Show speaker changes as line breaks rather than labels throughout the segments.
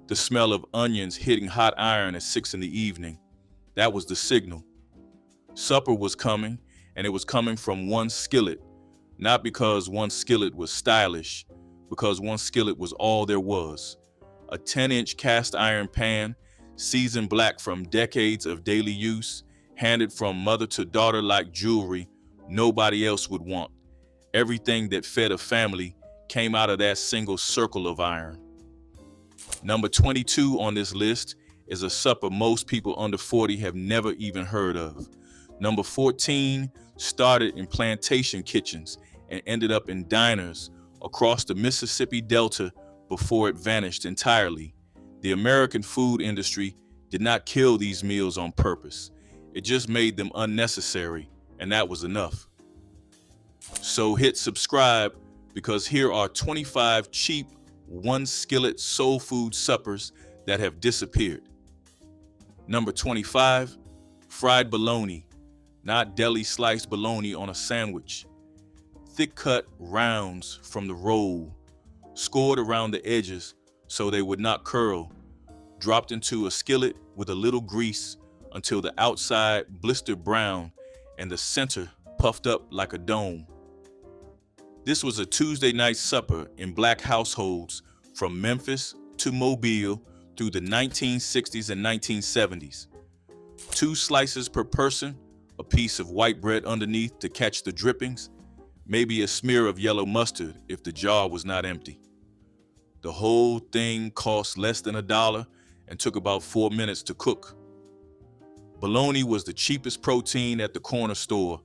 The smell of onions hitting hot iron at 6 in the evening. That was the signal. Supper was coming, and it was coming from One-Skillet, not because One-Skillet was stylish, because One-Skillet was all there was. A 10-inch cast iron pan, seasoned black from decades of daily use, handed from mother to daughter like jewelry nobody else would want. Everything that fed a family came out of that single circle of iron. Number 22 on this list is a supper most people under 40 have never even heard of. Number 14 started in plantation kitchens and ended up in diners across the Mississippi Delta before it vanished entirely. The American food industry did not kill these meals on purpose. It just made them unnecessary, and that was enough. So hit subscribe, because here are 25 cheap One-Skillet soul food suppers that have disappeared. Number 25, fried baloney, not deli sliced bologna on a sandwich. Thick cut rounds from the roll, scored around the edges so they would not curl, dropped into a skillet with a little grease until the outside blistered brown and the center puffed up like a dome. This was a Tuesday night supper in black households from Memphis to Mobile through the 1960s and 1970s. 2 slices per person, a piece of white bread underneath to catch the drippings, maybe a smear of yellow mustard if the jar was not empty. The whole thing cost less than $1 and took about 4 minutes to cook. Bologna was the cheapest protein at the corner store,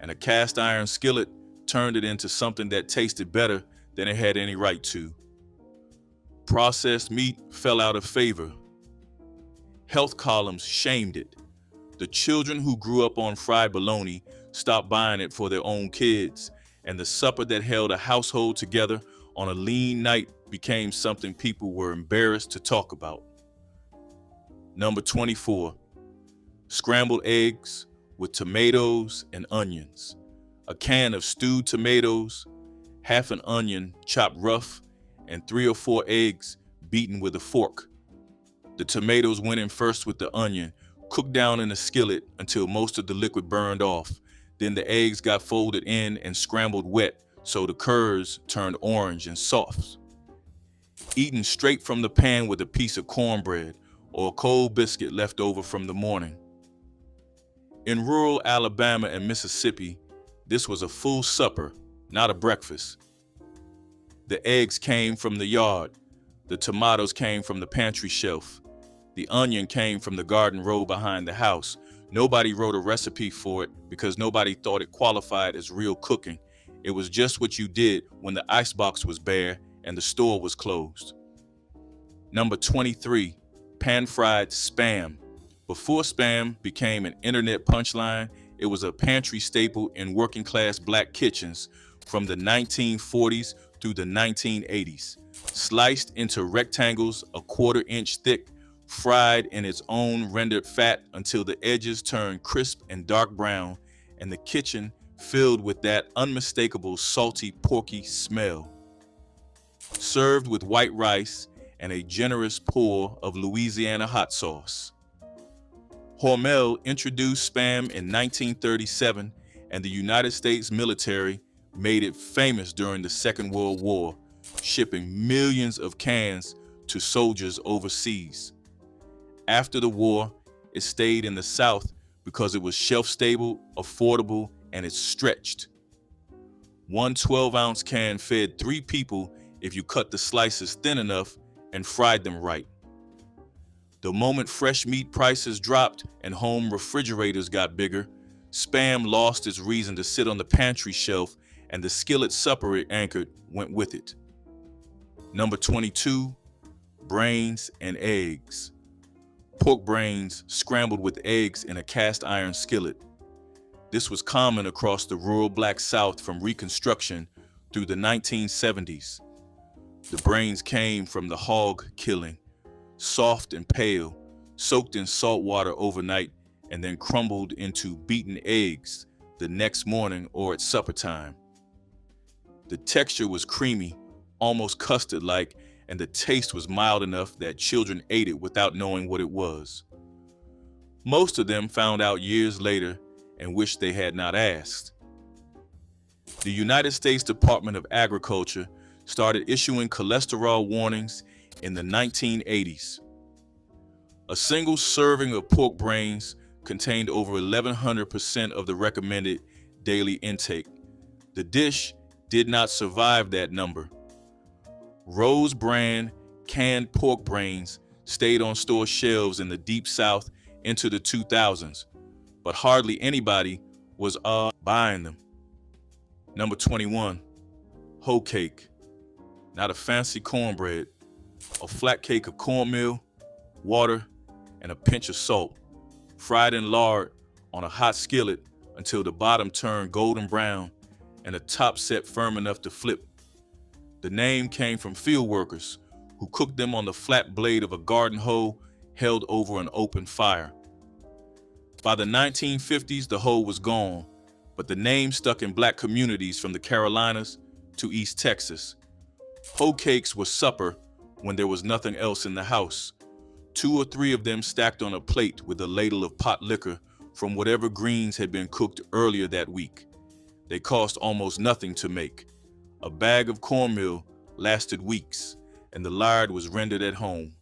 and a cast iron skillet turned it into something that tasted better than it had any right to. Processed meat fell out of favor. Health columns shamed it. The children who grew up on fried bologna stopped buying it for their own kids, and the supper that held a household together on a lean night became something people were embarrassed to talk about. Number 24, scrambled eggs with tomatoes and onions. A can of stewed tomatoes, half an onion chopped rough, and 3 or 4 eggs beaten with a fork. The tomatoes went in first with the onion, cooked down in a skillet until most of the liquid burned off. Then the eggs got folded in and scrambled wet so the curds turned orange and soft. Eaten straight from the pan with a piece of cornbread or a cold biscuit left over from the morning. In rural Alabama and Mississippi, this was a full supper, not a breakfast. The eggs came from the yard. The tomatoes came from the pantry shelf. The onion came from the garden row behind the house. Nobody wrote a recipe for it because nobody thought it qualified as real cooking. It was just what you did when the icebox was bare and the store was closed. Number 23, pan-fried Spam. Before Spam became an internet punchline, it was a pantry staple in working-class black kitchens from the 1940s through the 1980s. Sliced into rectangles a 1/4 inch thick, fried in its own rendered fat until the edges turned crisp and dark brown, and the kitchen filled with that unmistakable salty, porky smell. Served with white rice and a generous pour of Louisiana hot sauce. Hormel introduced Spam in 1937, and the United States military made it famous during the Second World War, shipping millions of cans to soldiers overseas. After the war, it stayed in the South because it was shelf-stable, affordable, and it stretched. One 12-ounce can fed 3 people if you cut the slices thin enough and fried them right. The moment fresh meat prices dropped and home refrigerators got bigger, Spam lost its reason to sit on the pantry shelf, and the skillet supper it anchored went with it. Number 22, brains and eggs. Pork brains scrambled with eggs in a cast iron skillet. This was common across the rural black South from Reconstruction through the 1970s. The brains came from the hog killing, soft and pale, soaked in salt water overnight, and then crumbled into beaten eggs the next morning or at supper time. The texture was creamy, almost custard-like, and the taste was mild enough that children ate it without knowing what it was. Most of them found out years later and wished they had not asked. The United States Department of Agriculture started issuing cholesterol warnings in the 1980s. A single serving of pork brains contained over 1,100% of the recommended daily intake. The dish did not survive that number. Rose brand canned pork brains stayed on store shelves in the Deep South into the 2000s, but hardly anybody was buying them. Number 21, hoe cake. Not a fancy cornbread, a flat cake of cornmeal, water, and a pinch of salt, fried in lard on a hot skillet until the bottom turned golden brown and the top set firm enough to flip. The name came from field workers who cooked them on the flat blade of a garden hoe held over an open fire. By the 1950s, the hoe was gone, but the name stuck in black communities from the Carolinas to East Texas. Hoe cakes were supper when there was nothing else in the house. 2 or 3 of them stacked on a plate with a ladle of potlikker from whatever greens had been cooked earlier that week. They cost almost nothing to make. A bag of cornmeal lasted weeks, and the lard was rendered at home.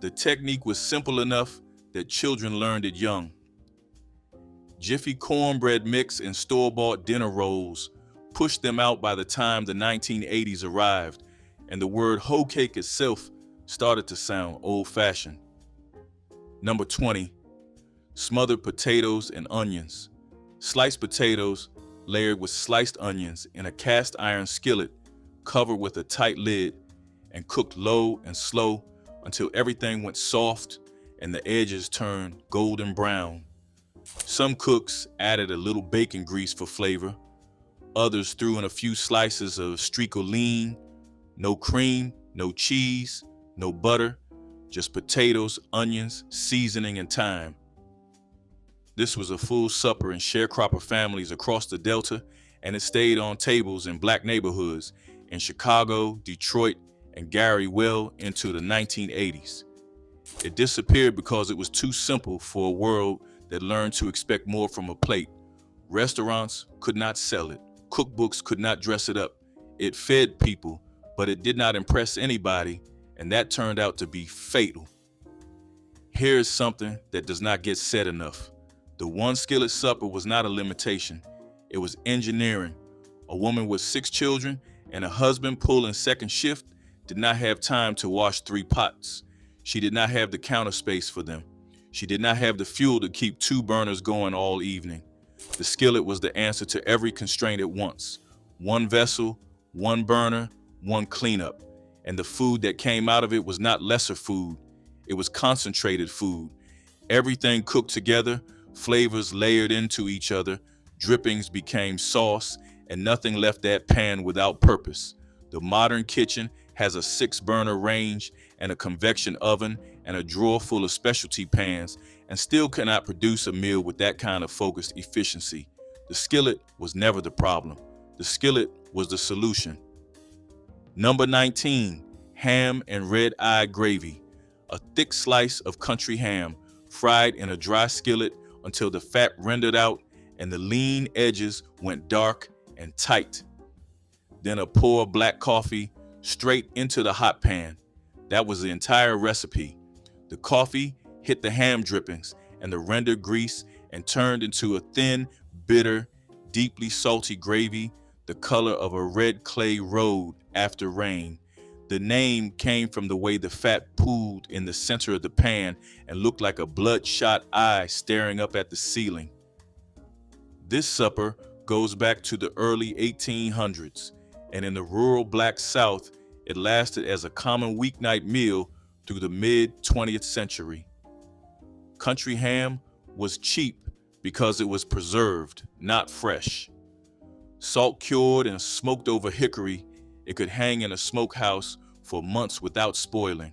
The technique was simple enough that children learned it young. Jiffy cornbread mix and store-bought dinner rolls pushed them out by the time the 1980s arrived, and the word hoe cake itself started to sound old-fashioned. Number 20, smothered potatoes and onions. Sliced potatoes layered with sliced onions in a cast iron skillet covered with a tight lid and cooked low and slow until everything went soft and the edges turned golden brown. Some cooks added a little bacon grease for flavor. Others threw in a few slices of stricoline. No cream, no cheese, no butter, just potatoes, onions, seasoning, and thyme. This was a full supper in sharecropper families across the Delta, and it stayed on tables in black neighborhoods in Chicago, Detroit, and Gary well into the 1980s. It disappeared because it was too simple for a world that learned to expect more from a plate. Restaurants could not sell it. Cookbooks could not dress it up. It fed people, but it did not impress anybody, and that turned out to be fatal. Here is something that does not get said enough. The one-skillet supper was not a limitation. It was engineering. A woman with 6 children and a husband pulling second shift did not have time to wash 3 pots. She did not have the counter space for them. She did not have the fuel to keep 2 burners going all evening. The skillet was the answer to every constraint at once. 1 vessel, 1 burner, 1 cleanup. And the food that came out of it was not lesser food. It was concentrated food. Everything cooked together, flavors layered into each other, drippings became sauce, and nothing left that pan without purpose. The modern kitchen has a 6-burner range and a convection oven and a drawer full of specialty pans, and still cannot produce a meal with that kind of focused efficiency. The skillet was never the problem. The skillet was the solution. Number 19, ham and red-eye gravy. A thick slice of country ham, fried in a dry skillet until the fat rendered out and the lean edges went dark and tight. Then a pour of black coffee straight into the hot pan. That was the entire recipe. The coffee hit the ham drippings and the rendered grease and turned into a thin, bitter, deeply salty gravy, the color of a red clay road after rain. The name came from the way the fat pooled in the center of the pan and looked like a bloodshot eye staring up at the ceiling. This supper goes back to the early 1800s, and in the rural black South, it lasted as a common weeknight meal through the mid-20th century. Country ham was cheap because it was preserved, not fresh. Salt cured and smoked over hickory, it could hang in a smokehouse for months without spoiling.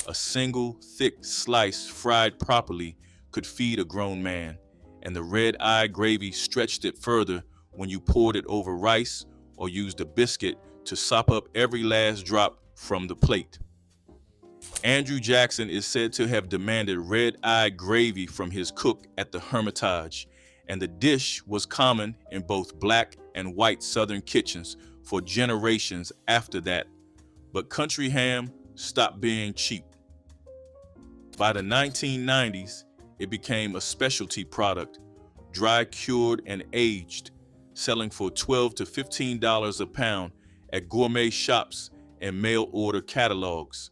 A single thick slice fried properly could feed a grown man, and the red-eye gravy stretched it further when you poured it over rice or used a biscuit to sop up every last drop from the plate. Andrew Jackson is said to have demanded red-eye gravy from his cook at the Hermitage, and the dish was common in both black and white Southern kitchens for generations after that. But country ham stopped being cheap. By the 1990s, it became a specialty product, dry cured and aged, selling for $12 to $15 a pound at gourmet shops and mail order catalogs.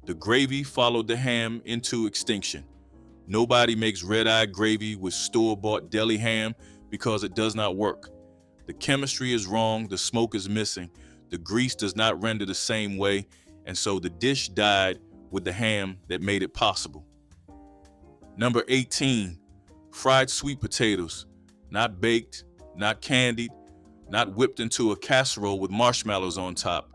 The gravy followed the ham into extinction. Nobody makes red-eye gravy with store-bought deli ham because it does not work. The chemistry is wrong, the smoke is missing, the grease does not render the same way, and so the dish died with the ham that made it possible. Number 18, fried sweet potatoes, not baked, not candied, not whipped into a casserole with marshmallows on top.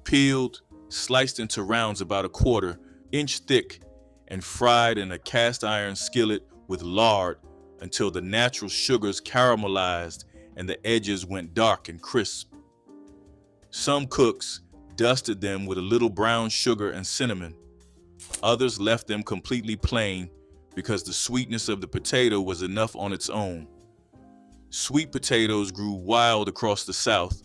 Peeled, sliced into rounds about a quarter-inch thick, and fried in a cast iron skillet with lard until the natural sugars caramelized and the edges went dark and crisp. Some cooks dusted them with a little brown sugar and cinnamon. Others left them completely plain because the sweetness of the potato was enough on its own. Sweet potatoes grew wild across the South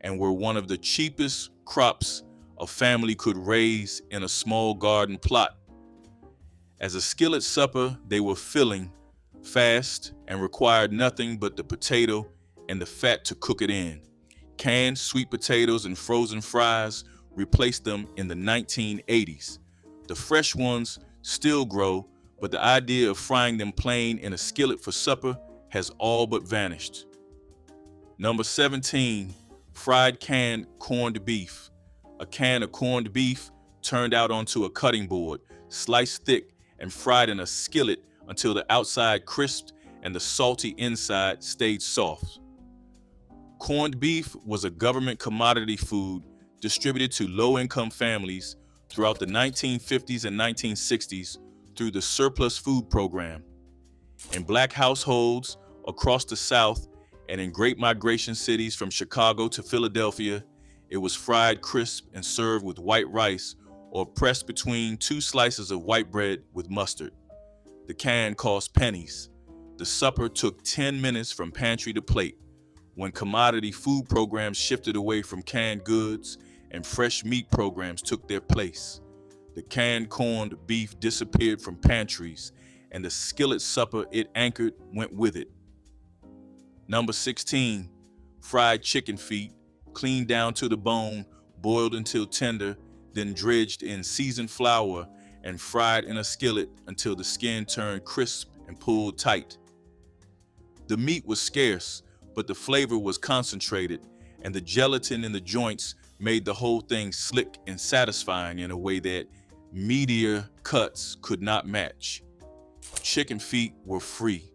and were one of the cheapest crops a family could raise in a small garden plot. As a skillet supper, they were filling, fast, and required nothing but the potato and the fat to cook it in. Canned sweet potatoes and frozen fries replaced them in the 1980s. The fresh ones still grow, but the idea of frying them plain in a skillet for supper has all but vanished. Number 17, fried canned corned beef. A can of corned beef turned out onto a cutting board, sliced thick, and fried in a skillet until the outside crisped and the salty inside stayed soft. Corned beef was a government commodity food distributed to low-income families throughout the 1950s and 1960s through the Surplus Food Program. In black households across the South and in great migration cities from Chicago to Philadelphia, it was fried crisp and served with white rice or pressed between two slices of white bread with mustard. The can cost pennies. The supper took 10 minutes from pantry to plate. When commodity food programs shifted away from canned goods and fresh meat programs took their place, the canned corned beef disappeared from pantries and the skillet supper it anchored went with it. Number 16, fried chicken feet, cleaned down to the bone, boiled until tender, then dredged in seasoned flour and fried in a skillet until the skin turned crisp and pulled tight. The meat was scarce, but the flavor was concentrated, and the gelatin in the joints made the whole thing slick and satisfying in a way that meatier cuts could not match. Chicken feet were free.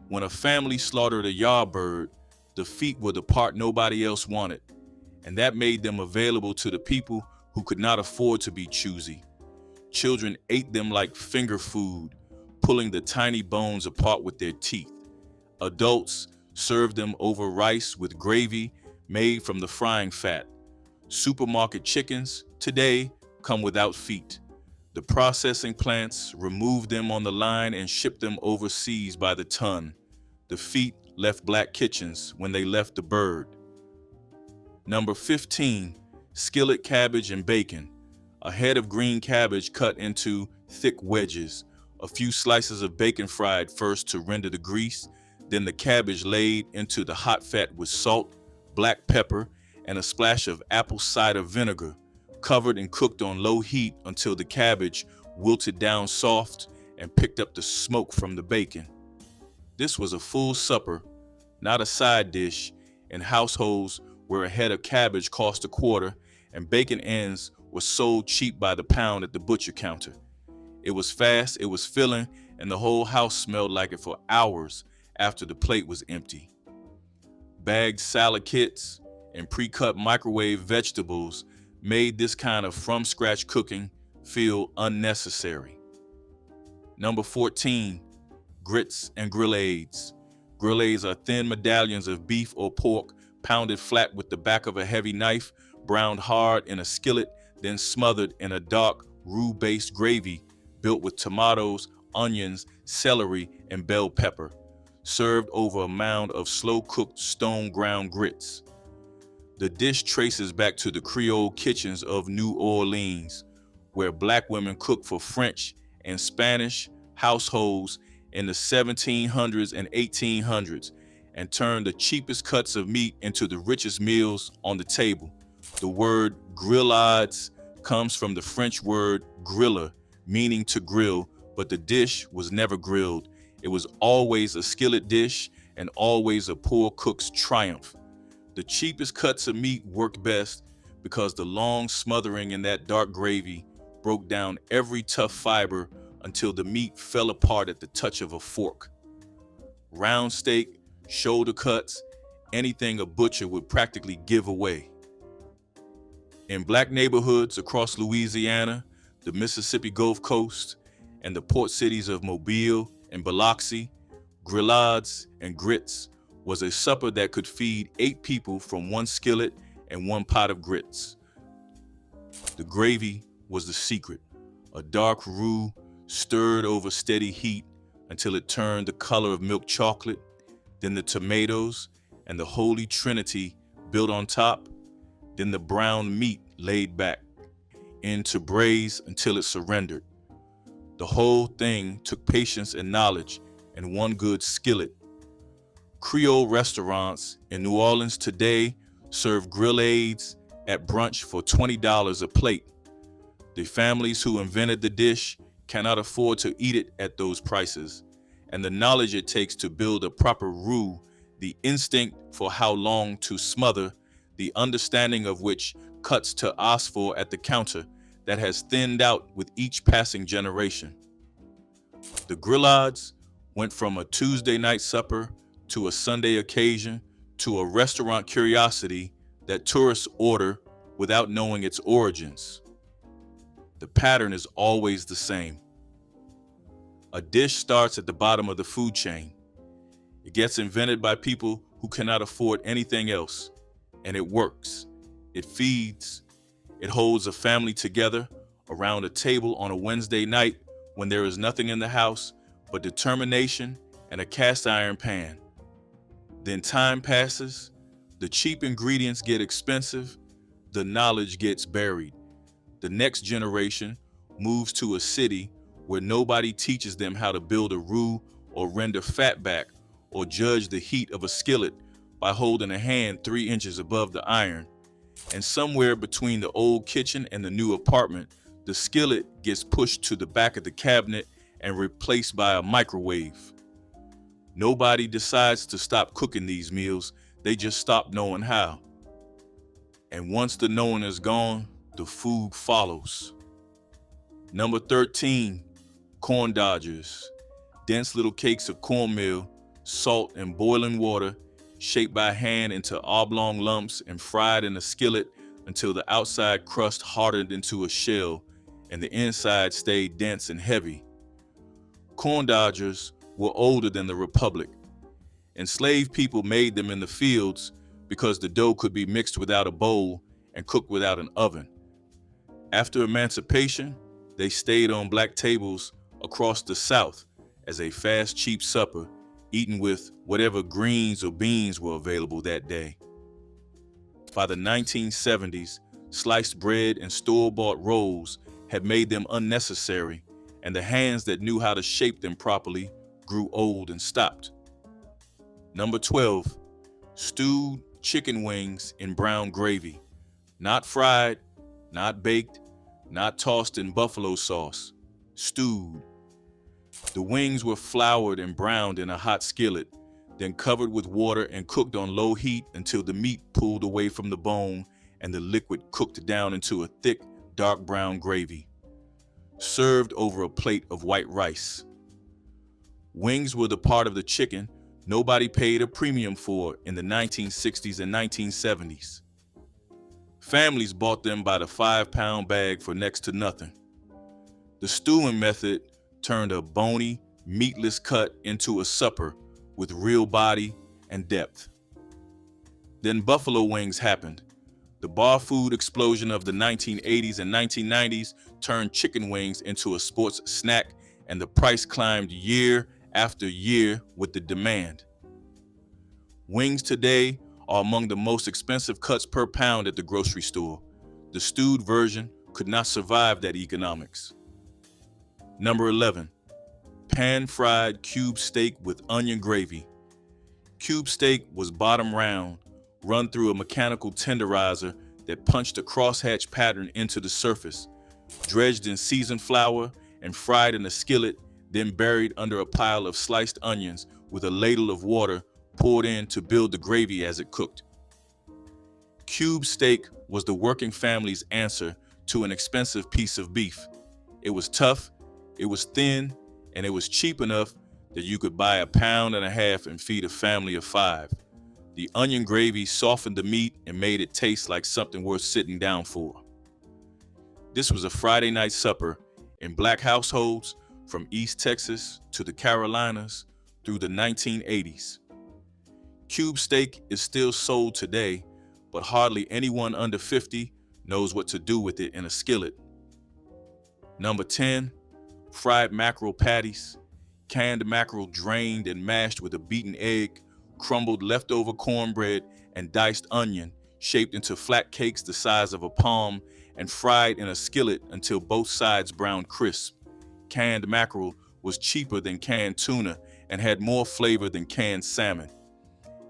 When a family slaughtered a yard bird, the feet were the part nobody else wanted, and that made them available to the people who could not afford to be choosy. Children ate them like finger food, pulling the tiny bones apart with their teeth. Adults served them over rice with gravy made from the frying fat. Supermarket chickens today come without feet. The processing plants removed them on the line and shipped them overseas by the ton. The feet left black kitchens when they left the bird. Number 15, skillet cabbage and bacon. A head of green cabbage cut into thick wedges. A few slices of bacon fried first to render the grease, then the cabbage laid into the hot fat with salt, black pepper, and a splash of apple cider vinegar, covered and cooked on low heat until the cabbage wilted down soft and picked up the smoke from the bacon. This was a full supper, not a side dish, in households where a head of cabbage cost a quarter and bacon ends were sold cheap by the pound at the butcher counter. It was fast, it was filling, and the whole house smelled like it for hours after the plate was empty. Bagged salad kits and pre-cut microwave vegetables made this kind of from-scratch cooking feel unnecessary. Number 14, grits and grillades. Grillades are thin medallions of beef or pork pounded flat with the back of a heavy knife, browned hard in a skillet, then smothered in a dark roux-based gravy built with tomatoes, onions, celery, and bell pepper, served over a mound of slow-cooked stone-ground grits. The dish traces back to the Creole kitchens of New Orleans, where black women cooked for French and Spanish households in the 1700s and 1800s and turned the cheapest cuts of meat into the richest meals on the table. The word grillades comes from the French word griller, meaning to grill, but the dish was never grilled. It was always a skillet dish and always a poor cook's triumph. The cheapest cuts of meat worked best because the long smothering in that dark gravy broke down every tough fiber until the meat fell apart at the touch of a fork. Round steak, shoulder cuts, anything a butcher would practically give away. In black neighborhoods across Louisiana, the Mississippi Gulf Coast, and the port cities of Mobile and Biloxi, grillades and grits was a supper that could feed 8 people from 1 skillet and 1 pot of grits. The gravy was the secret, a dark roux stirred over steady heat until it turned the color of milk chocolate, then the tomatoes and the Holy Trinity built on top, then the brown meat laid back into braise until it surrendered. The whole thing took patience and knowledge and 1 good skillet. Creole restaurants in New Orleans today serve grillades at brunch for $20 a plate. The families who invented the dish cannot afford to eat it at those prices, and the knowledge it takes to build a proper roux, the instinct for how long to smother, the understanding of which cuts to ask for at the counter, that has thinned out with each passing generation. The grillades went from a Tuesday night supper to a Sunday occasion to a restaurant curiosity that tourists order without knowing its origins. The pattern is always the same. A dish starts at the bottom of the food chain. It gets invented by people who cannot afford anything else, and it works. It feeds. It holds a family together around a table on a Wednesday night when there is nothing in the house but determination and a cast iron pan. Then time passes, the cheap ingredients get expensive, the knowledge gets buried. The next generation moves to a city where nobody teaches them how to build a roux or render fatback or judge the heat of a skillet by holding a hand 3 inches above the iron. And somewhere between the old kitchen and the new apartment, the skillet gets pushed to the back of the cabinet and replaced by a microwave. Nobody decides to stop cooking these meals, they just stop knowing how. And once the knowing is gone, the food follows. Number 13, corn dodgers. Dense little cakes of cornmeal, salt and boiling water, shaped by hand into oblong lumps and fried in a skillet until the outside crust hardened into a shell and the inside stayed dense and heavy. Corn dodgers were older than the Republic. Enslaved people made them in the fields because the dough could be mixed without a bowl and cooked without an oven. After emancipation, they stayed on black tables across the South as a fast, cheap supper, eaten with whatever greens or beans were available that day. By the 1970s, sliced bread and store-bought rolls had made them unnecessary, and the hands that knew how to shape them properly grew old and stopped. Number 12, stewed chicken wings in brown gravy. Not fried, not baked, not tossed in buffalo sauce. Stewed. The wings were floured and browned in a hot skillet, then covered with water and cooked on low heat until the meat pulled away from the bone and the liquid cooked down into a thick, dark brown gravy. Served over a plate of white rice. Wings were the part of the chicken nobody paid a premium for in the 1960s and 1970s. Families bought them by the 5-pound bag for next to nothing. The stewing method turned a bony, meatless cut into a supper with real body and depth. Then buffalo wings happened, The bar food explosion of the 1980s and 1990s turned chicken wings into a sports snack, and the price climbed year after year with the demand. Wings today are among the most expensive cuts per pound at the grocery store. The stewed version could not survive that economics. Number 11, pan-fried cube steak with onion gravy. Cube steak was bottom round, run through a mechanical tenderizer that punched a crosshatch pattern into the surface, dredged in seasoned flour and fried in a skillet, then buried under a pile of sliced onions with a ladle of water poured in to build the gravy as it cooked. Cube steak was the working family's answer to an expensive piece of beef. It was tough, it was thin, and it was cheap enough that you could buy 1.5 pounds and feed a family of 5. The onion gravy softened the meat and made it taste like something worth sitting down for. This was a Friday night supper in Black households from East Texas to the Carolinas through the 1980s. Cube steak is still sold today, but hardly anyone under 50 knows what to do with it in a skillet. Number 10, fried mackerel patties. Canned mackerel drained and mashed with a beaten egg, crumbled leftover cornbread, and diced onion, shaped into flat cakes the size of a palm, and fried in a skillet until both sides browned crisp. Canned mackerel was cheaper than canned tuna and had more flavor than canned salmon.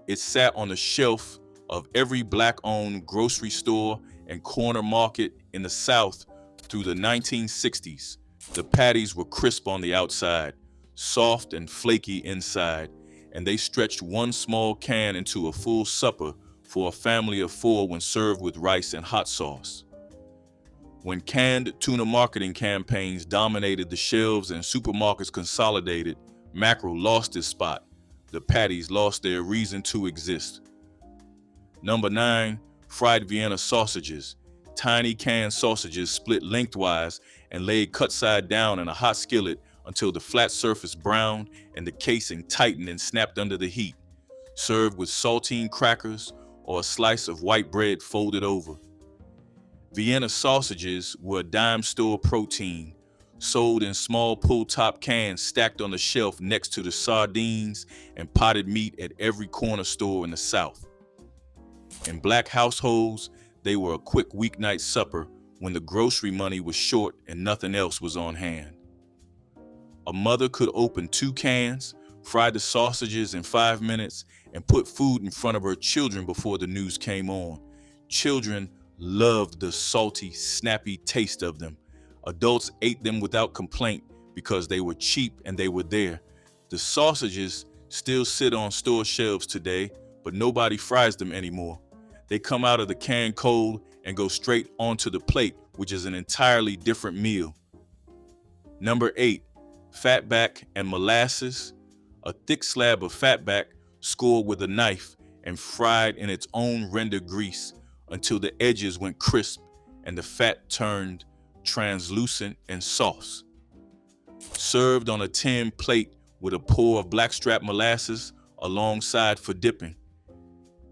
It sat on the shelf of every Black-owned grocery store and corner market in the South through the 1960s. The patties were crisp on the outside, soft and flaky inside, and they stretched one small can into a full supper for a family of 4 when served with rice and hot sauce. When canned tuna marketing campaigns dominated the shelves and supermarkets consolidated, mackerel lost its spot. The patties lost their reason to exist. Number 9, fried Vienna sausages. Tiny canned sausages split lengthwise and laid cut side down in a hot skillet until the flat surface browned and the casing tightened and snapped under the heat, served with saltine crackers or a slice of white bread folded over. Vienna sausages were a dime store protein, sold in small pull-top cans stacked on the shelf next to the sardines and potted meat at every corner store in the South. In Black households, they were a quick weeknight supper when the grocery money was short and nothing else was on hand. A mother could open 2 cans, fry the sausages in 5 minutes, and put food in front of her children before the news came on. Children loved the salty, snappy taste of them. Adults ate them without complaint because they were cheap and they were there. The sausages still sit on store shelves today, but nobody fries them anymore. They come out of the can cold and go straight onto the plate, which is an entirely different meal. Number 8, Fatback and molasses. A thick slab of fatback scored with a knife and fried in its own rendered grease until the edges went crisp and the fat turned translucent and sauce. Served on a tin plate with a pour of blackstrap molasses alongside for dipping.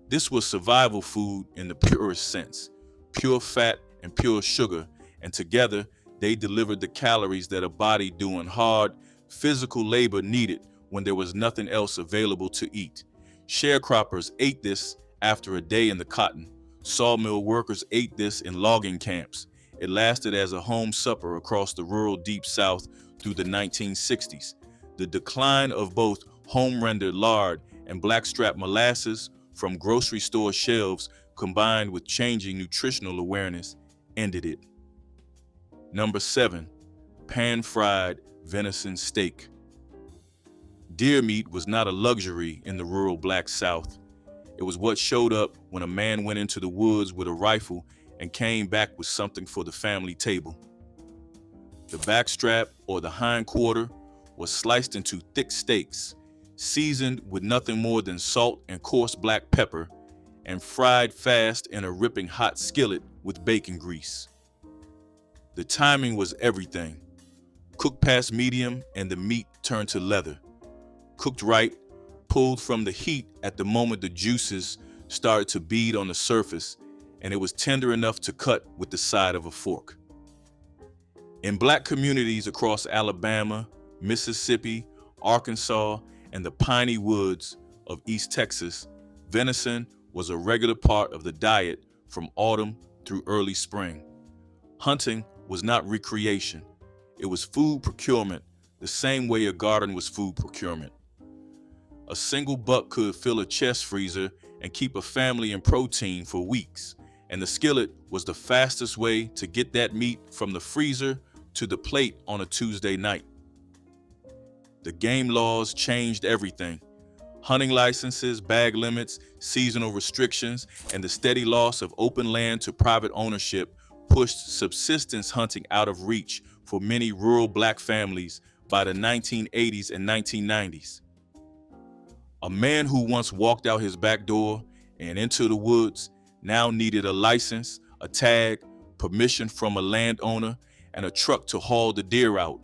This was survival food in the purest sense, pure fat and pure sugar, and together they delivered the calories that a body doing hard, physical labor needed when there was nothing else available to eat. Sharecroppers ate this after a day in the cotton. Sawmill workers ate this in logging camps. It lasted as a home supper across the rural Deep South through the 1960s. The decline of both home-rendered lard and blackstrap molasses from grocery store shelves, combined with changing nutritional awareness, ended it. Number 7, pan-fried venison steak. Deer meat was not a luxury in the rural Black South. It was what showed up when a man went into the woods with a rifle and came back with something for the family table. The backstrap, or the hind quarter, was sliced into thick steaks, seasoned with nothing more than salt and coarse black pepper, and fried fast in a ripping hot skillet with bacon grease. The timing was everything. Cooked past medium and the meat turned to leather. Cooked right, pulled from the heat at the moment the juices started to bead on the surface, and it was tender enough to cut with the side of a fork. In Black communities across Alabama, Mississippi, Arkansas, and the piney woods of East Texas, venison was a regular part of the diet from autumn through early spring. Hunting was not recreation. It was food procurement, the same way a garden was food procurement. A single buck could fill a chest freezer and keep a family in protein for weeks, and the skillet was the fastest way to get that meat from the freezer to the plate on a Tuesday night. The game laws changed everything. Hunting licenses, bag limits, seasonal restrictions, and the steady loss of open land to private ownership pushed subsistence hunting out of reach for many rural Black families by the 1980s and 1990s. A man who once walked out his back door and into the woods now needed a license, a tag, permission from a landowner, and a truck to haul the deer out.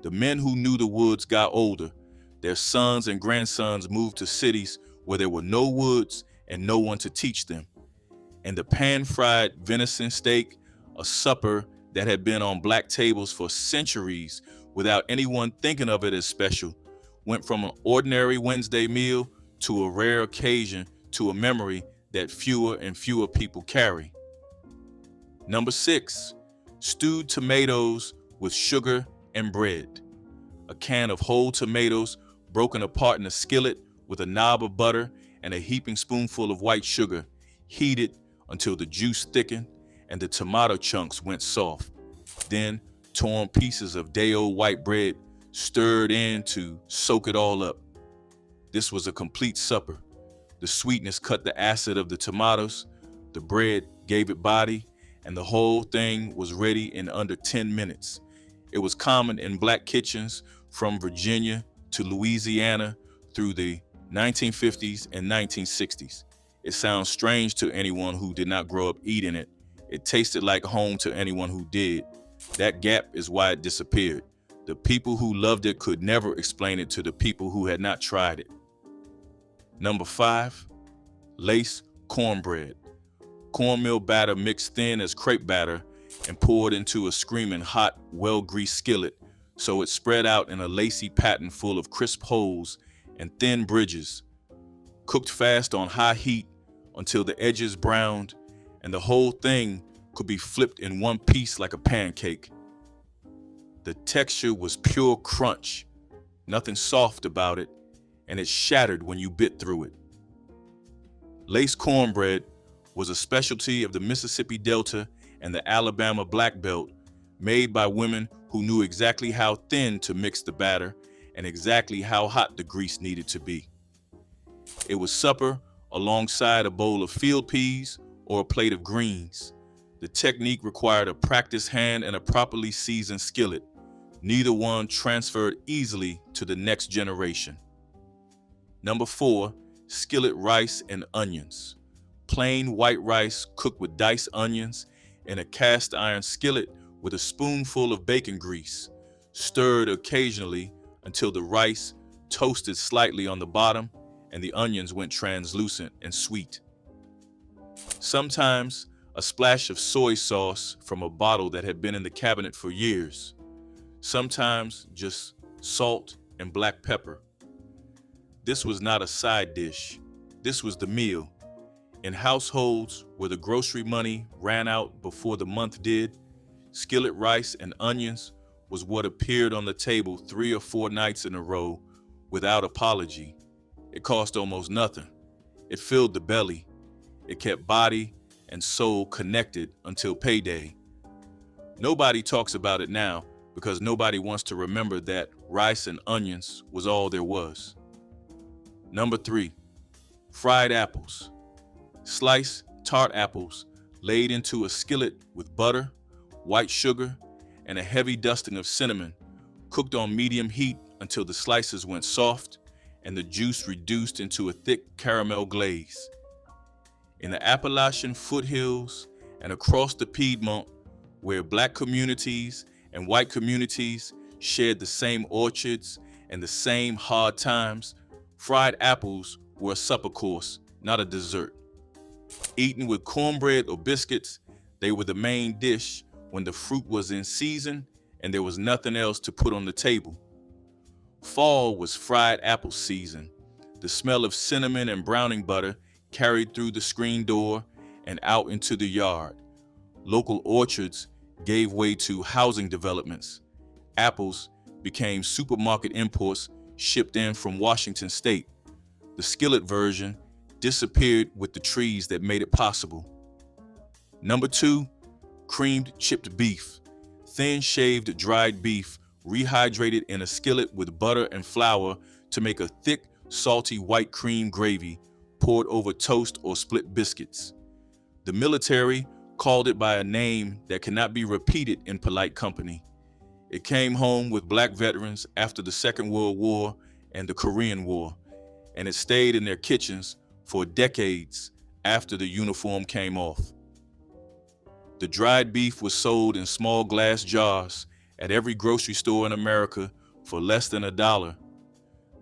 The men who knew the woods got older. Their sons and grandsons moved to cities where there were no woods and no one to teach them. And the pan-fried venison steak, a supper that had been on Black tables for centuries without anyone thinking of it as special, went from an ordinary Wednesday meal to a rare occasion to a memory that fewer and fewer people carry. Number 6, stewed tomatoes with sugar and bread. A can of whole tomatoes broken apart in a skillet with a knob of butter and a heaping spoonful of white sugar, heated until the juice thickened and the tomato chunks went soft. Then torn pieces of day-old white bread stirred in to soak it all up. This was a complete supper. The sweetness cut the acid of the tomatoes, the bread gave it body, and the whole thing was ready in under 10 minutes. It was common in Black kitchens from Virginia to Louisiana through the 1950s and 1960s. It sounds strange to anyone who did not grow up eating it. It tasted like home to anyone who did. That gap is why it disappeared. The people who loved it could never explain it to the people who had not tried it. Number 5, lace cornbread. Cornmeal batter mixed thin as crepe batter and poured into a screaming hot, well-greased skillet so it spread out in a lacy pattern full of crisp holes and thin bridges. Cooked fast on high heat until the edges browned and the whole thing could be flipped in one piece like a pancake. The texture was pure crunch, nothing soft about it, and it shattered when you bit through it. Lace cornbread was a specialty of the Mississippi Delta and the Alabama Black Belt, made by women who knew exactly how thin to mix the batter and exactly how hot the grease needed to be. It was supper alongside a bowl of field peas or a plate of greens. The technique required a practiced hand and a properly seasoned skillet. Neither one transferred easily to the next generation. Number 4, skillet rice and onions. Plain white rice cooked with diced onions in a cast iron skillet with a spoonful of bacon grease, stirred occasionally until the rice toasted slightly on the bottom and the onions went translucent and sweet. Sometimes a splash of soy sauce from a bottle that had been in the cabinet for years. Sometimes just salt and black pepper. This was not a side dish. This was the meal. In households where the grocery money ran out before the month did, skillet rice and onions was what appeared on the table 3 or 4 nights in a row without apology. It cost almost nothing. It filled the belly. It kept body and soul connected until payday. Nobody talks about it now because nobody wants to remember that rice and onions was all there was. Number 3, fried apples. Sliced tart apples laid into a skillet with butter, white sugar, and a heavy dusting of cinnamon, cooked on medium heat until the slices went soft and the juice reduced into a thick caramel glaze. In the Appalachian foothills and across the Piedmont, where Black communities and white communities shared the same orchards and the same hard times, fried apples were a supper course, not a dessert. Eaten with cornbread or biscuits, they were the main dish when the fruit was in season and there was nothing else to put on the table. Fall was fried apple season. The smell of cinnamon and browning butter carried through the screen door and out into the yard. Local orchards gave way to housing developments. Apples became supermarket imports shipped in from Washington State. The skillet version disappeared with the trees that made it possible. Number 2, creamed chipped beef. Thin shaved dried beef rehydrated in a skillet with butter and flour to make a thick, salty white cream gravy poured over toast or split biscuits. The military called it by a name that cannot be repeated in polite company. It came home with black veterans after the Second World War and the Korean War, and it stayed in their kitchens for decades after the uniform came off. The dried beef was sold in small glass jars at every grocery store in America for less than $1.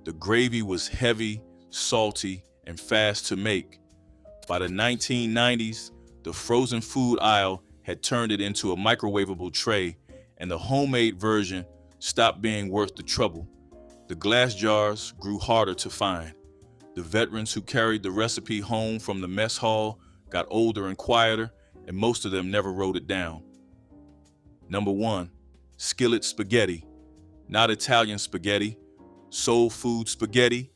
The gravy was heavy, salty, and fast to make. By the 1990s, the frozen food aisle had turned it into a microwavable tray, and the homemade version stopped being worth the trouble. The glass jars grew harder to find. The veterans who carried the recipe home from the mess hall got older and quieter, and most of them never wrote it down. Number 1, skillet spaghetti. Not Italian spaghetti, soul food spaghetti,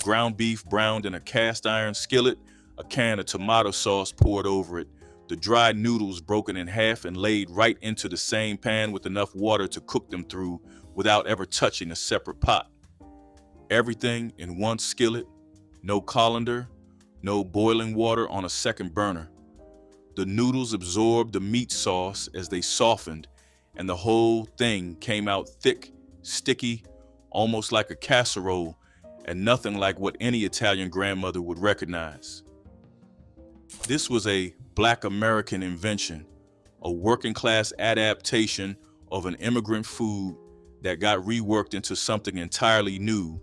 ground beef browned in a cast iron skillet, a can of tomato sauce poured over it, the dried noodles broken in half and laid right into the same pan with enough water to cook them through without ever touching a separate pot. Everything in one skillet, no colander, no boiling water on a second burner. The noodles absorbed the meat sauce as they softened, and the whole thing came out thick, sticky, almost like a casserole, and nothing like what any Italian grandmother would recognize. This was a Black American invention, a working class adaptation of an immigrant food that got reworked into something entirely new.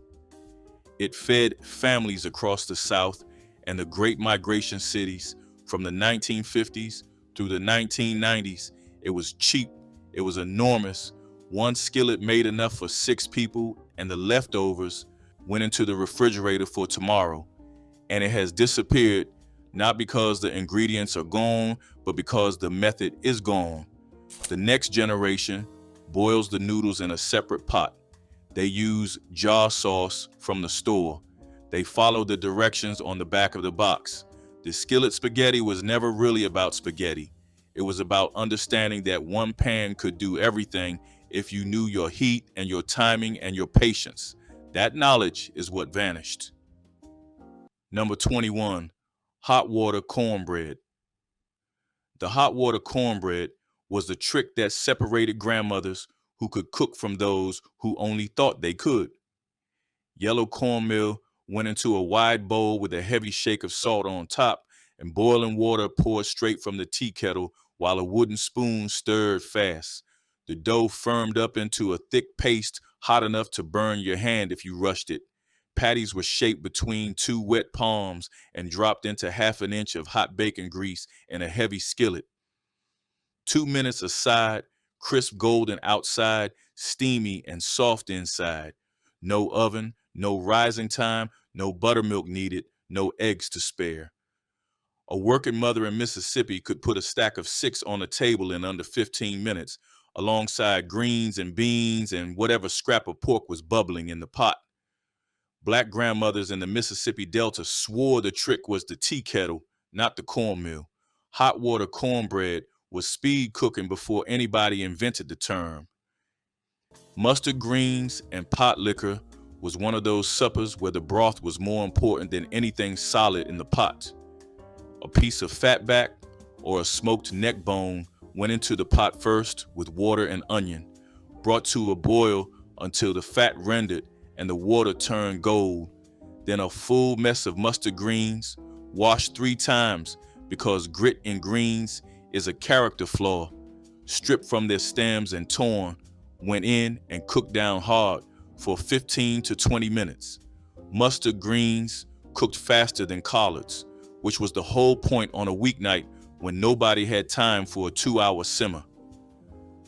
It fed families across the South and the Great Migration cities from the 1950s through the 1990s. It was cheap, it was enormous. One skillet made enough for 6 people, and the leftovers went into the refrigerator for tomorrow. And it has disappeared, not because the ingredients are gone, but because the method is gone. The next generation boils the noodles in a separate pot. They use jar sauce from the store. They follow the directions on the back of the box. The skillet spaghetti was never really about spaghetti. It was about understanding that one pan could do everything if you knew your heat and your timing and your patience. That knowledge is what vanished. Number 21, hot water cornbread. The hot water cornbread was the trick that separated grandmothers who could cook from those who only thought they could. Yellow cornmeal went into a wide bowl with a heavy shake of salt on top, and boiling water poured straight from the tea kettle while a wooden spoon stirred fast. The dough firmed up into a thick paste hot enough to burn your hand if you rushed it. Patties were shaped between 2 wet palms and dropped into half an inch of hot bacon grease in a heavy skillet. 2 minutes aside, crisp golden outside, steamy and soft inside. No oven, no rising time, no buttermilk needed, no eggs to spare. A working mother in Mississippi could put a stack of 6 on the table in under 15 minutes, alongside greens and beans and whatever scrap of pork was bubbling in the pot. Black grandmothers in the Mississippi Delta swore the trick was the tea kettle, not the cornmeal. Hot water cornbread was speed cooking before anybody invented the term. Mustard greens and potlikker was one of those suppers where the broth was more important than anything solid in the pot. A piece of fatback or a smoked neck bone went into the pot first with water and onion, brought to a boil until the fat rendered and the water turned gold. Then a full mess of mustard greens, washed 3 times because grit in greens is a character flaw, stripped from their stems and torn, went in and cooked down hard for 15 to 20 minutes. Mustard greens cooked faster than collards. which was the whole point on a weeknight when nobody had time for a 2-hour simmer.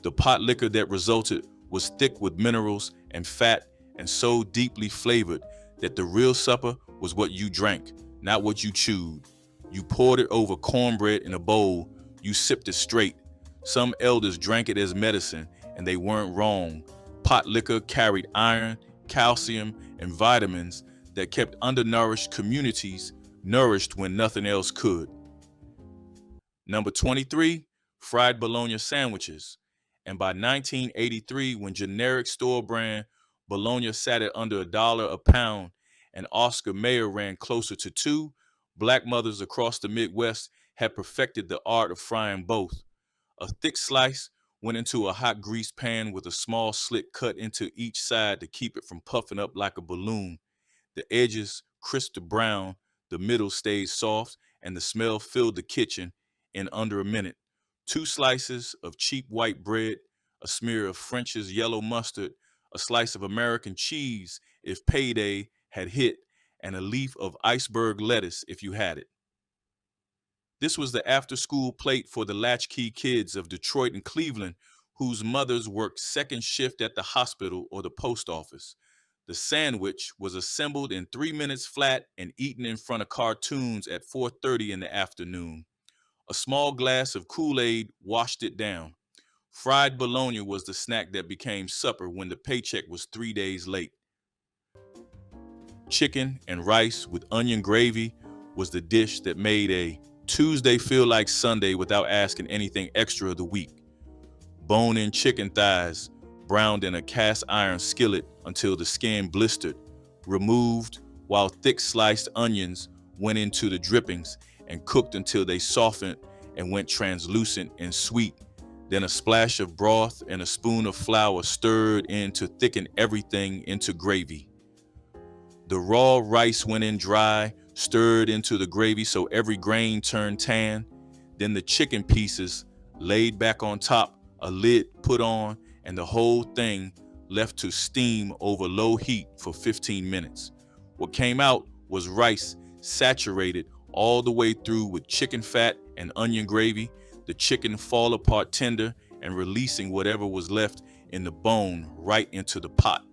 The potlikker that resulted was thick with minerals and fat and so deeply flavored that the real supper was what you drank, not what you chewed. You poured it over cornbread in a bowl, you sipped it straight. Some elders drank it as medicine, and they weren't wrong. Potlikker carried iron, calcium, and vitamins that kept undernourished communities nourished when nothing else could. Number 23, fried bologna sandwiches. And by 1983, when generic store brand bologna sat at under $1 a pound and Oscar Mayer ran closer to $2, black mothers across the Midwest had perfected the art of frying both. A thick slice went into a hot grease pan with a small slit cut into each side to keep it from puffing up like a balloon. The edges crisp to brown, the middle stayed soft, and the smell filled the kitchen in under a minute. 2 slices of cheap white bread, a smear of French's yellow mustard, a slice of American cheese if payday had hit, and a leaf of iceberg lettuce if you had it. This was the after-school plate for the latchkey kids of Detroit and Cleveland whose mothers worked second shift at the hospital or the post office. The sandwich was assembled in 3 minutes flat and eaten in front of cartoons at 4:30 in the afternoon. A small glass of Kool-Aid washed it down. Fried bologna was the snack that became supper when the paycheck was 3 days late. Chicken and rice with onion gravy was the dish that made a Tuesday feel like Sunday without asking anything extra of the week. Bone-in chicken thighs, browned in a cast iron skillet until the skin blistered, removed while thick sliced onions went into the drippings and cooked until they softened and went translucent and sweet. Then a splash of broth and a spoon of flour stirred in to thicken everything into gravy. The raw rice went in dry, stirred into the gravy so every grain turned tan. Then the chicken pieces laid back on top, a lid put on, and the whole thing left to steam over low heat for 15 minutes. What came out was rice saturated all the way through with chicken fat and onion gravy, the chicken fall apart tender and releasing whatever was left in the bone right into the pot.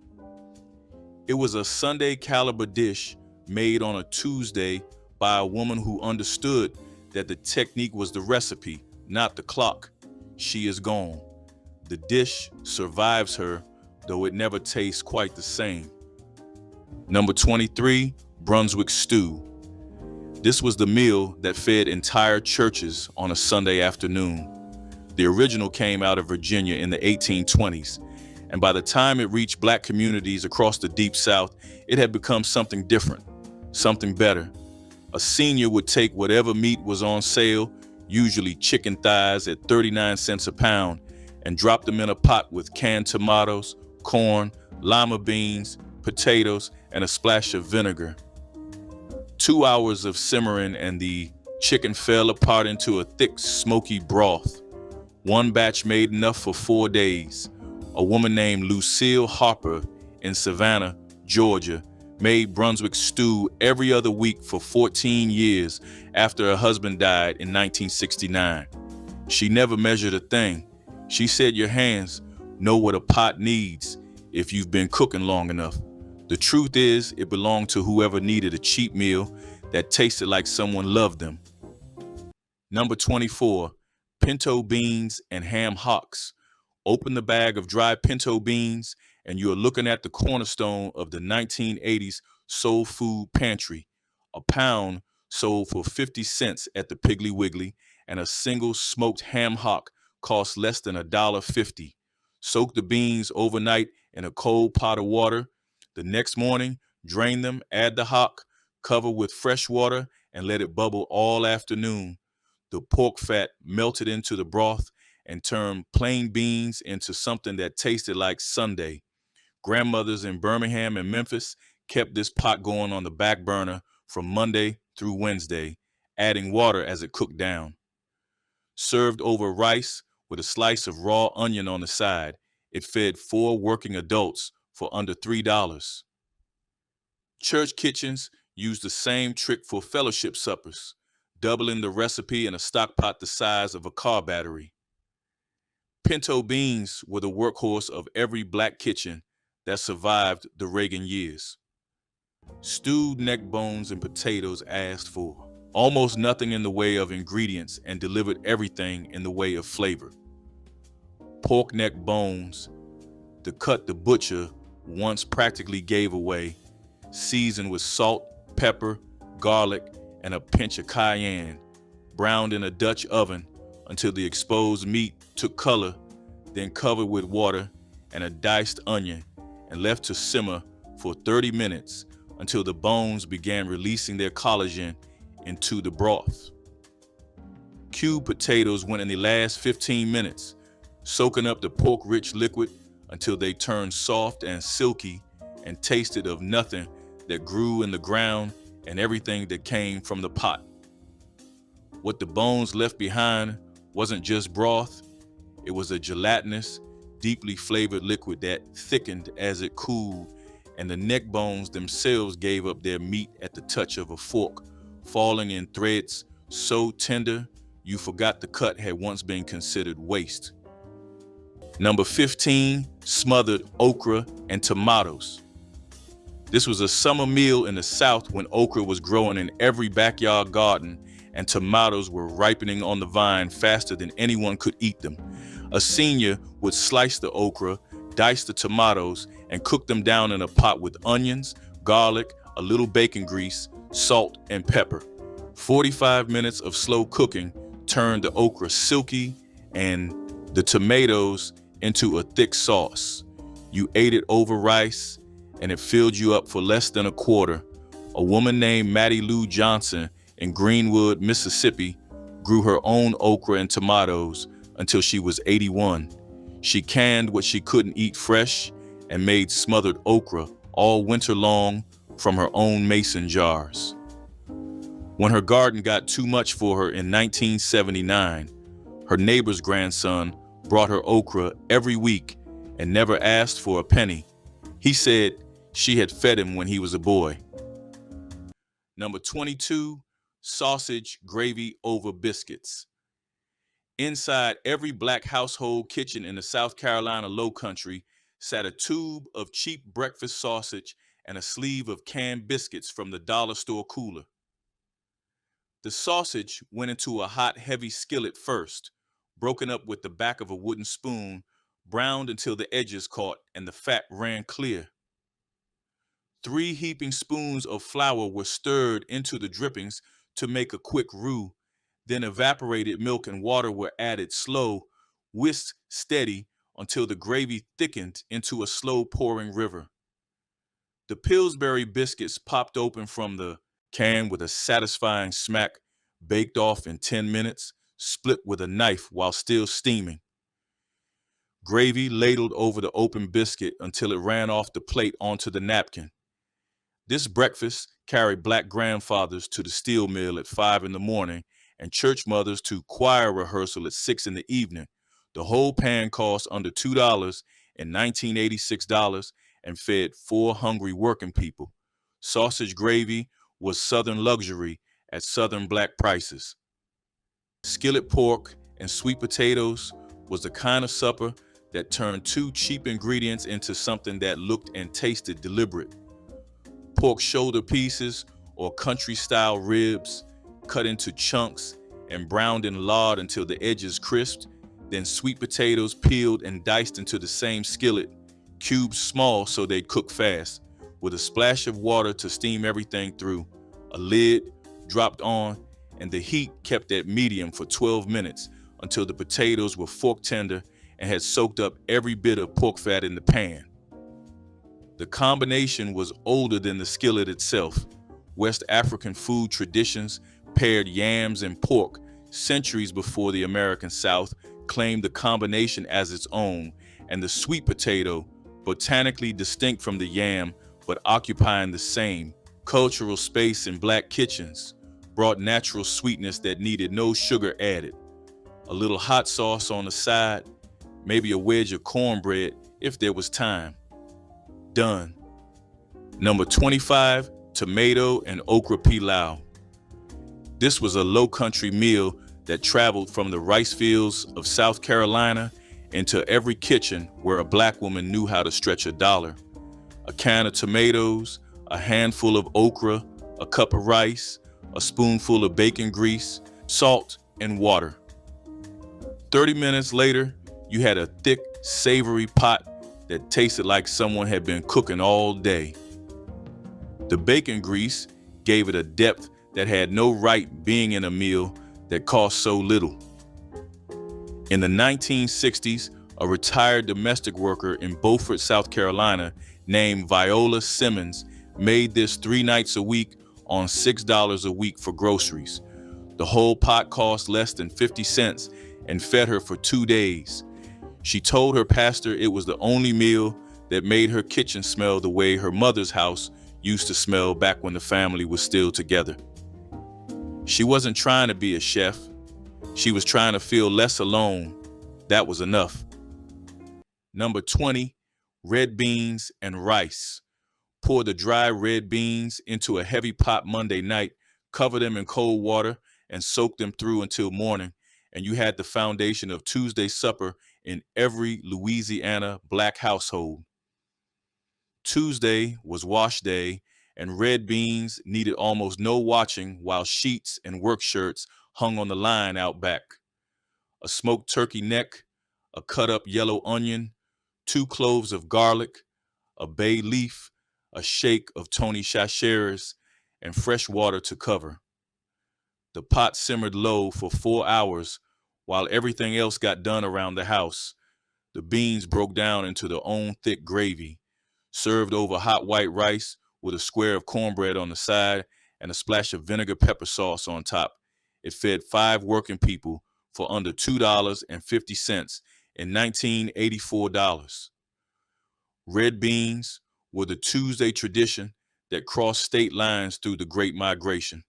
It was a Sunday caliber dish made on a Tuesday by a woman who understood that the technique was the recipe, not the clock. She is gone. The dish survives her, though it never tastes quite the same. Number 23, Brunswick stew. This was the meal that fed entire churches on a Sunday afternoon. The original came out of Virginia in the 1820s, and by the time it reached black communities across the Deep South, it had become something different, something better. A senior would take whatever meat was on sale, usually chicken thighs at 39 cents a pound, and drop them in a pot with canned tomatoes, corn, lima beans, potatoes, and a splash of vinegar. 2 hours of simmering and the chicken fell apart into a thick, smoky broth. One batch made enough for 4 days. A woman named Lucille Harper in Savannah, Georgia, made Brunswick stew every other week for 14 years after her husband died in 1969. She never measured a thing. She said your hands know what a pot needs if you've been cooking long enough. The truth is, it belonged to whoever needed a cheap meal that tasted like someone loved them. Number 24, pinto beans and ham hocks. Open the bag of dry pinto beans and you're looking at the cornerstone of the 1980s soul food pantry. A pound sold for 50 cents at the Piggly Wiggly, and a single smoked ham hock cost less than $1.50. Soak the beans overnight in a cold pot of water. The next morning, drain them, add the hock, cover with fresh water, and let it bubble all afternoon. The pork fat melted into the broth and turned plain beans into something that tasted like Sunday. Grandmothers in Birmingham and Memphis kept this pot going on the back burner from Monday through Wednesday, adding water as it cooked down. Served over rice with a slice of raw onion on the side, it fed 4 working adults for under $3. Church kitchens used the same trick for fellowship suppers. doubling the recipe in a stock pot the size of a car battery. Pinto beans were the workhorse of every black kitchen that survived the Reagan years. Stewed neck bones and potatoes asked for almost nothing in the way of ingredients and delivered everything in the way of flavor. Pork neck bones, the cut the butcher once practically gave away, seasoned with salt, pepper, garlic, and a pinch of cayenne, browned in a Dutch oven until the exposed meat took color, then covered with water and a diced onion and left to simmer for 30 minutes until the bones began releasing their collagen into the broth. Cubed potatoes went in the last 15 minutes, soaking up the pork-rich liquid until they turned soft and silky and tasted of nothing that grew in the ground and everything that came from the pot. What the bones left behind wasn't just broth, it was a gelatinous, deeply flavored liquid that thickened as it cooled, and the neck bones themselves gave up their meat at the touch of a fork, falling in threads so tender you forgot the cut had once been considered waste. Number 15, smothered okra and tomatoes. This was a summer meal in the South when okra was growing in every backyard garden and tomatoes were ripening on the vine faster than anyone could eat them. A senior would slice the okra, dice the tomatoes, and cook them down in a pot with onions, garlic, a little bacon grease, salt, and pepper. 45 minutes of slow cooking turned the okra silky and the tomatoes into a thick sauce. You ate it over rice, and it filled you up for less than a quarter. A woman named Mattie Lou Johnson in Greenwood, Mississippi, grew her own okra and tomatoes until she was 81. She canned what she couldn't eat fresh and made smothered okra all winter long from her own mason jars. When her garden got too much for her in 1979, her neighbor's grandson brought her okra every week and never asked for a penny. He said she had fed him when he was a boy. Number 22, sausage gravy over biscuits. Inside every black household kitchen in the South Carolina Lowcountry sat a tube of cheap breakfast sausage and a sleeve of canned biscuits from the dollar store cooler. The sausage went into a hot, heavy skillet first, broken up with the back of a wooden spoon, browned until the edges caught and the fat ran clear. 3 heaping spoons of flour were stirred into the drippings to make a quick roux. Then evaporated milk and water were added slow, whisked steady until the gravy thickened into a slow pouring river. The Pillsbury biscuits popped open from the can with a satisfying smack, baked off in 10 minutes, split with a knife while still steaming. Gravy ladled over the open biscuit until it ran off the plate onto the napkin. This breakfast carried black grandfathers to the steel mill at 5 in the morning and church mothers to choir rehearsal at 6 in the evening. The whole pan cost under $2 in 1986 and fed 4 hungry working people. Sausage gravy was Southern luxury at Southern black prices. Skillet pork and sweet potatoes was the kind of supper that turned 2 cheap ingredients into something that looked and tasted deliberate. Pork shoulder pieces or country-style ribs cut into chunks and browned in lard until the edges crisped, then sweet potatoes peeled and diced into the same skillet, cubed small so they'd cook fast, with a splash of water to steam everything through. A lid dropped on, and the heat kept at medium for 12 minutes until the potatoes were fork tender and had soaked up every bit of pork fat in the pan. The combination was older than the skillet itself. West African food traditions paired yams and pork centuries before the American South claimed the combination as its own, and the sweet potato, botanically distinct from the yam but occupying the same cultural space in black kitchens, brought natural sweetness that needed no sugar added. A little hot sauce on the side, maybe a wedge of cornbread if there was time. Done. Number 25, tomato and okra pilau. This was a low-country meal that traveled from the rice fields of South Carolina into every kitchen where a black woman knew how to stretch a dollar. A can of tomatoes, a handful of okra, a cup of rice, a spoonful of bacon grease, salt, and water. 30 minutes later, you had a thick, savory pot that tasted like someone had been cooking all day. The bacon grease gave it a depth that had no right being in a meal that cost so little. In the 1960s, a retired domestic worker in Beaufort, South Carolina, named Viola Simmons, made this 3 nights a week on $6 a week for groceries. The whole pot cost less than 50 cents and fed her for 2 days. She told her pastor it was the only meal that made her kitchen smell the way her mother's house used to smell back when the family was still together. She wasn't trying to be a chef. She was trying to feel less alone. That was enough. Number 20, red beans and rice. Pour the dry red beans into a heavy pot Monday night, cover them in cold water, and soak them through until morning, and you had the foundation of Tuesday supper in every Louisiana black household. Tuesday was wash day, and red beans needed almost no watching while sheets and work shirts hung on the line out back. A smoked turkey neck, a cut-up yellow onion, 2 cloves of garlic, a bay leaf, a shake of Tony Chachere's, and fresh water to cover. The pot simmered low for 4 hours while everything else got done around the house. The beans broke down into their own thick gravy, served over hot white rice with a square of cornbread on the side and a splash of vinegar pepper sauce on top. It fed 5 working people for under $2.50 in 1984 dollars. Red beans were the Tuesday tradition that crossed state lines through the Great Migration.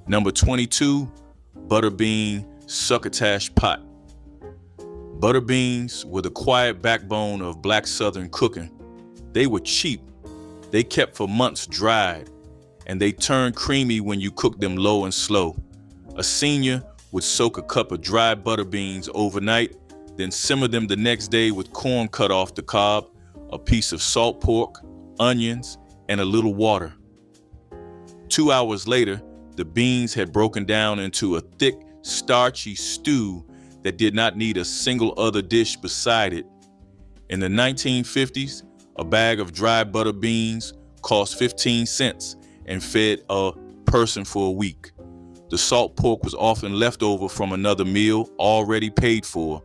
Number 22, butter bean succotash pot. Butter beans were the quiet backbone of black Southern cooking. They were cheap. They kept for months dried, and they turned creamy when you cooked them low and slow. A senior would soak a cup of dry butter beans overnight, then simmer them the next day with corn cut off the cob, a piece of salt pork, onions, and a little water. 2 hours later, the beans had broken down into a thick, starchy stew that did not need a single other dish beside it. In the 1950s, a bag of dry butter beans cost 15 cents and fed a person for a week. The salt pork was often left over from another meal already paid for.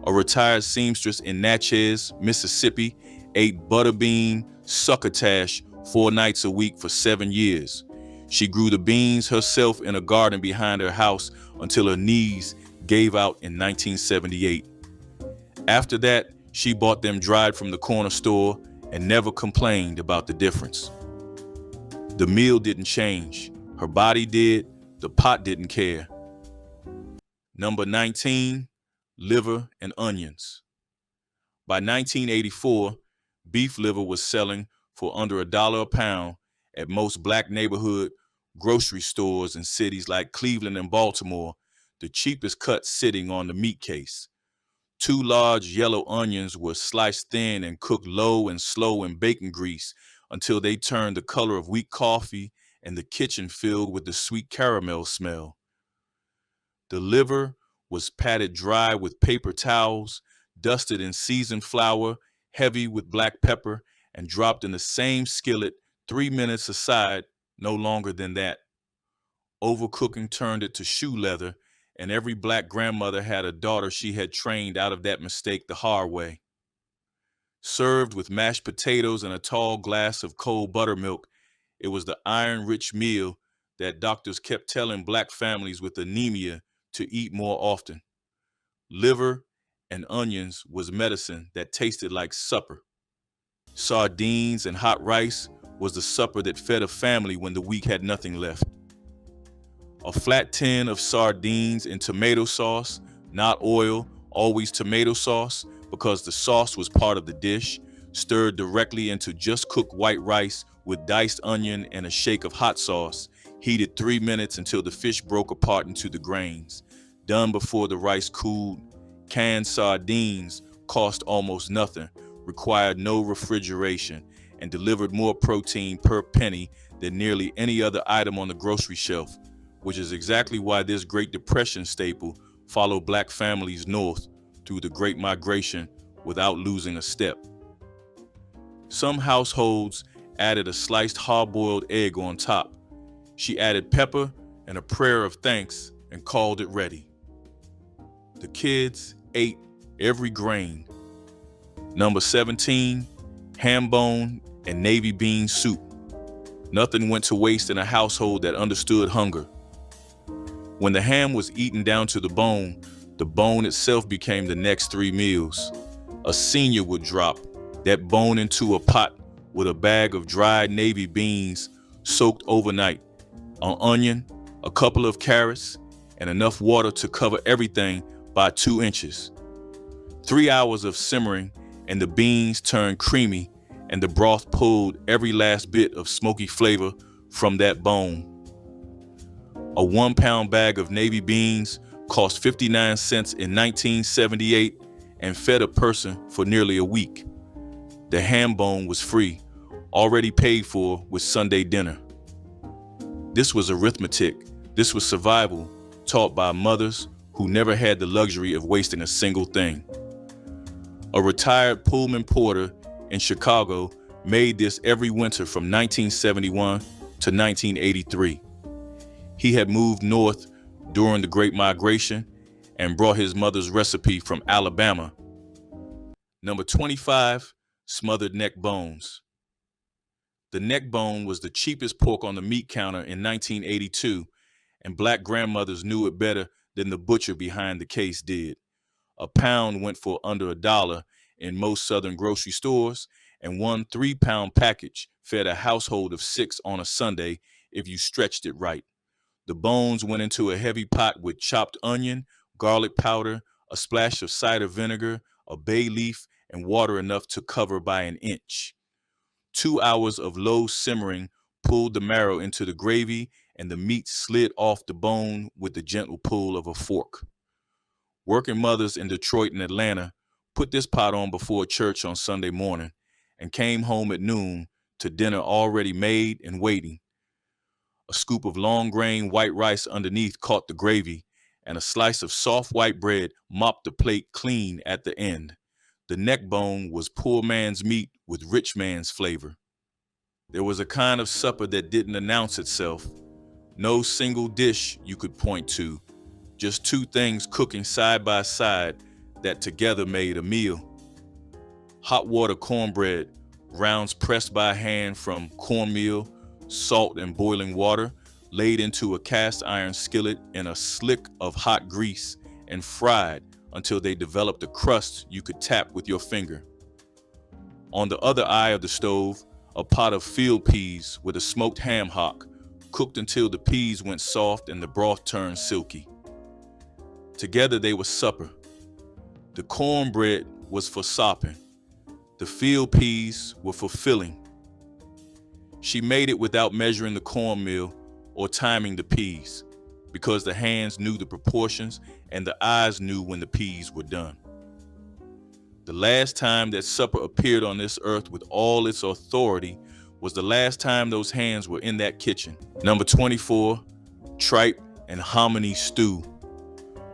A retired seamstress in Natchez, Mississippi, ate butterbean succotash 4 nights a week for 7 years. She grew the beans herself in a garden behind her house until her knees gave out in 1978. After that, she bought them dried from the corner store and never complained about the difference. The meal didn't change. Her body did. The pot didn't care. Number 19, liver and onions. By 1984, beef liver was selling for under $1 a pound at most black neighborhood grocery stores in cities like Cleveland and Baltimore, the cheapest cut sitting on the meat case. 2 large yellow onions were sliced thin and cooked low and slow in bacon grease until they turned the color of weak coffee and the kitchen filled with the sweet caramel smell. The liver was patted dry with paper towels, dusted in seasoned flour, heavy with black pepper, and dropped in the same skillet 3 minutes aside, no longer than that. Overcooking turned it to shoe leather, and every black grandmother had a daughter she had trained out of that mistake the hard way. Served with mashed potatoes and a tall glass of cold buttermilk, it was the iron-rich meal that doctors kept telling black families with anemia to eat more often. Liver and onions was medicine that tasted like supper. Sardines and hot rice was the supper that fed a family when the week had nothing left. A flat tin of sardines in tomato sauce, not oil, always tomato sauce, because the sauce was part of the dish, stirred directly into just cooked white rice with diced onion and a shake of hot sauce, Heated 3 minutes until the fish broke apart into the grains. Done before the rice cooled. Canned sardines cost almost nothing, required no refrigeration, and delivered more protein per penny than nearly any other item on the grocery shelf, which is exactly why this Great Depression staple followed Black families north through the Great Migration without losing a step. Some households added a sliced hard-boiled egg on top. She added pepper and a prayer of thanks and called it ready. The kids ate every grain. Number 17, ham bone and navy bean soup. Nothing went to waste in a household that understood hunger. When the ham was eaten down to the bone itself became the next 3 meals. A senior would drop that bone into a pot with a bag of dried navy beans soaked overnight, an onion, a couple of carrots, and enough water to cover everything by 2 inches. 3 hours of simmering and the beans turned creamy and the broth pulled every last bit of smoky flavor from that bone. A 1-pound bag of navy beans cost 59 cents in 1978 and fed a person for nearly a week. The ham bone was free, already paid for with Sunday dinner. This was arithmetic. This was survival, taught by mothers who never had the luxury of wasting a single thing. A retired Pullman porter in Chicago made this every winter from 1971 to 1983. He had moved north during the Great Migration and brought his mother's recipe from Alabama. Number 25, smothered neck bones. The neck bone was the cheapest pork on the meat counter in 1982, and Black grandmothers knew it better than the butcher behind the case did. A pound went for under $1 in most southern grocery stores, and one 3-pound package fed a household of 6 on a Sunday if you stretched it right. The bones went into a heavy pot with chopped onion, garlic powder, a splash of cider vinegar, a bay leaf, and water enough to cover by an inch. 2 hours of low simmering pulled the marrow into the gravy, and the meat slid off the bone with the gentle pull of a fork. Working mothers in Detroit and Atlanta put this pot on before church on Sunday morning and came home at noon to dinner already made and waiting. A scoop of long-grain white rice underneath caught the gravy, and a slice of soft white bread mopped the plate clean at the end. The neck bone was poor man's meat with rich man's flavor. There was a kind of supper that didn't announce itself. No single dish you could point to, just 2 things cooking side by side that together made a meal. Hot water cornbread, rounds pressed by hand from cornmeal, salt and boiling water, laid into a cast iron skillet in a slick of hot grease and fried until they developed a crust you could tap with your finger. On the other eye of the stove, a pot of field peas with a smoked ham hock, cooked until the peas went soft and the broth turned silky. Together they were supper. The cornbread was for sopping. The field peas were for filling. She made it without measuring the cornmeal or timing the peas, because the hands knew the proportions and the eyes knew when the peas were done. The last time that supper appeared on this earth with all its authority was the last time those hands were in that kitchen. Number 24, tripe and hominy stew.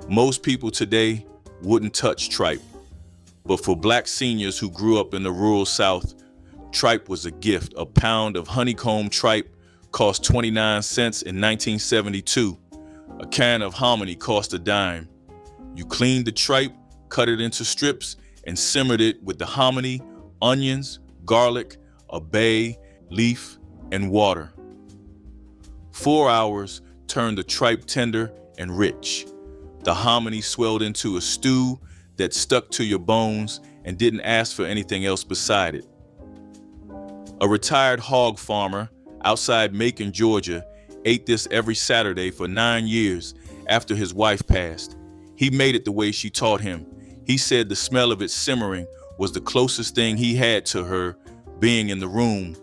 Most people today wouldn't touch tripe, but for Black seniors who grew up in the rural South, tripe was a gift. A pound of honeycomb tripe cost 29 cents in 1972. A can of hominy cost a dime. You cleaned the tripe, cut it into strips, and simmered it with the hominy, onions, garlic, a bay leaf, and water. 4 hours turned the tripe tender and rich. The hominy swelled into a stew that stuck to your bones and didn't ask for anything else beside it. A retired hog farmer outside Macon, Georgia, ate this every Saturday for 9 years after his wife passed. He made it the way she taught him. He said the smell of it simmering was the closest thing he had to her being in the room.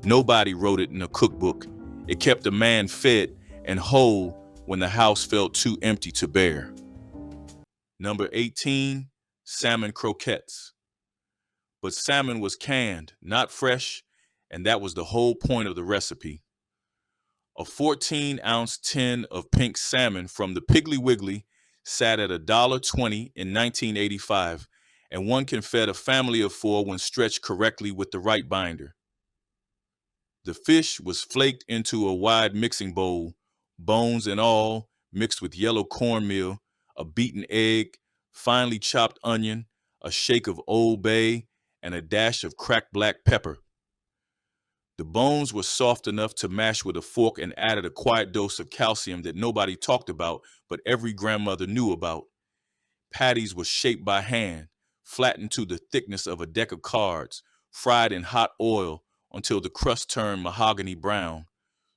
Nobody wrote it in a cookbook. It kept a man fed and whole when the house felt too empty to bear. Number 18, salmon croquettes. But salmon was canned, not fresh, and that was the whole point of the recipe. A 14-ounce tin of pink salmon from the Piggly Wiggly sat at $1.20 in 1985, and one can feed a family of 4 when stretched correctly with the right binder. The fish was flaked into a wide mixing bowl, bones and all, mixed with yellow cornmeal, a beaten egg, finely chopped onion, a shake of Old Bay, and a dash of cracked black pepper. The bones were soft enough to mash with a fork and added a quiet dose of calcium that nobody talked about, but every grandmother knew about. Patties were shaped by hand, flattened to the thickness of a deck of cards, fried in hot oil until the crust turned mahogany brown,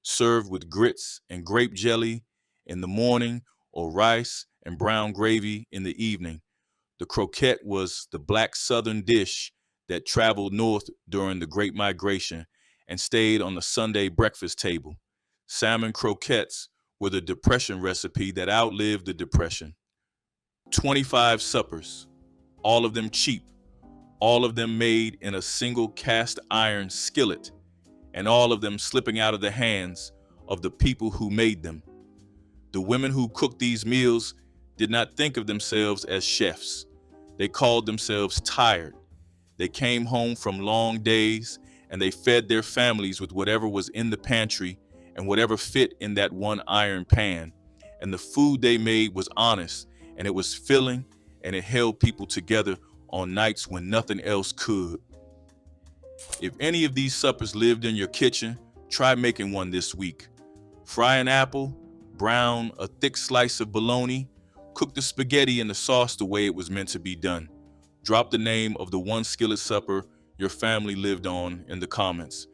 served with grits and grape jelly in the morning or rice and brown gravy in the evening. The croquette was the black southern dish that traveled north during the Great Migration and stayed on the Sunday breakfast table. Salmon croquettes were the Depression recipe that outlived the Depression. 25 suppers, all of them cheap, all of them made in a single cast iron skillet, and all of them slipping out of the hands of the people who made them. The women who cooked these meals did not think of themselves as chefs. They called themselves tired. They came home from long days, and they fed their families with whatever was in the pantry and whatever fit in that one iron pan. And the food they made was honest, and it was filling, and it held people together on nights when nothing else could. If any of these suppers lived in your kitchen, try making one this week. Fry an apple, brown a thick slice of baloney, cook the spaghetti in the sauce the way it was meant to be done. Drop the name of the One-Skillet supper your family lived on in the comments.